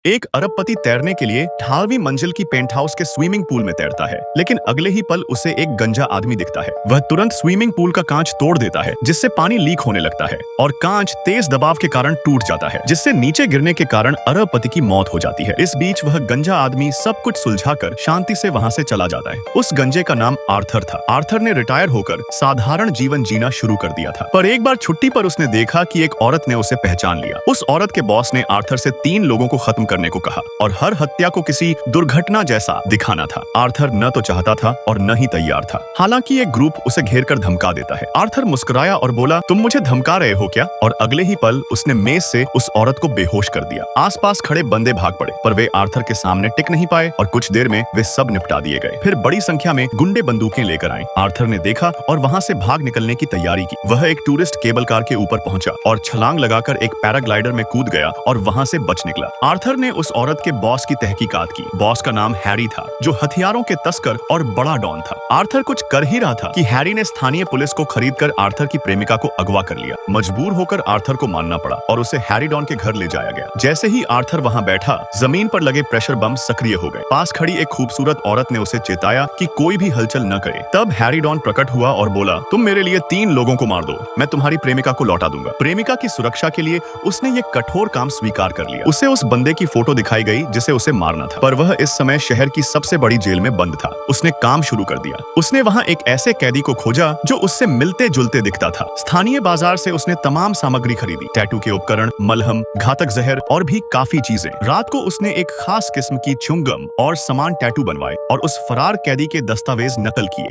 एक अरबपति तैरने के लिए 18वीं मंजिल की पेंट हाउस के स्विमिंग पूल में तैरता है, लेकिन अगले ही पल उसे एक गंजा आदमी दिखता है। वह तुरंत स्विमिंग पूल का कांच तोड़ देता है, जिससे पानी लीक होने लगता है और कांच तेज दबाव के कारण टूट जाता है, जिससे नीचे गिरने के कारण अरबपति की मौत हो जाती है। इस बीच वह गंजा आदमी सब कुछ सुलझाकर शांति से वहां से चला जाता है। उस गंजे का नाम आर्थर था। आर्थर ने रिटायर होकर साधारण जीवन जीना शुरू कर दिया था, पर एक बार छुट्टी पर उसने देखा कि एक औरत ने उसे पहचान लिया। उस औरत के बॉस ने आर्थर से 3 लोगों को खत्म करने को कहा और हर हत्या को किसी दुर्घटना जैसा दिखाना था। आर्थर न तो चाहता था और न ही तैयार था। हालांकि एक ग्रुप उसे घेर कर धमका देता है। आर्थर मुस्कुराया और बोला, तुम मुझे धमका रहे हो क्या? और अगले ही पल उसने मेज से उस औरत को बेहोश कर दिया। आसपास खड़े बंदे भाग पड़े, पर वे आर्थर के सामने टिक नहीं पाए और कुछ देर में वे सब निपटा दिए गए। फिर बड़ी संख्या में गुंडे बंदूकें लेकर आए। आर्थर ने देखा और वहां से भाग निकलने की तैयारी की। वह एक टूरिस्ट केबल कार के ऊपर पहुंचा और छलांग लगाकर एक पैराग्लाइडर में कूद गया और वहां से बच निकला। आर्थर ने उस औरत के बॉस की तहकीकात की। बॉस का नाम हैरी था, जो हथियारों के तस्कर और बड़ा डॉन था। आर्थर कुछ कर ही रहा था कि हैरी ने स्थानीय पुलिस को खरीदकर आर्थर की प्रेमिका को अगवा कर लिया। मजबूर होकर आर्थर को मानना पड़ा और उसे हैरी डॉन के घर ले जाया गया। जैसे ही आर्थर वहां बैठा, जमीन पर लगे प्रेशर बम सक्रिय हो गए। पास खड़ी एक खूबसूरत औरत ने उसे चेताया कि कोई भी हलचल न करे। तब हैरी डॉन प्रकट हुआ और बोला, तुम मेरे लिए 3 लोगों को मार दो, मैं तुम्हारी प्रेमिका को लौटा दूंगा। प्रेमिका की सुरक्षा के लिए उसने ये कठोर काम स्वीकार कर लिया। उसे उस बंदे की फोटो दिखाई गई जिसे उसे मारना था, पर वह इस समय शहर की सबसे बड़ी जेल में बंद था। उसने काम शुरू कर दिया। उसने वहां एक ऐसे कैदी को खोजा जो उससे मिलते जुलते दिखता था। स्थानीय बाजार से उसने तमाम सामग्री खरीदी, टैटू के उपकरण, मलहम, घातक जहर और भी काफी चीजें। रात को उसने एक खास किस्म की च्युइंगम और सामान टैटू बनवाए और उस फरार कैदी के दस्तावेज नकल किए।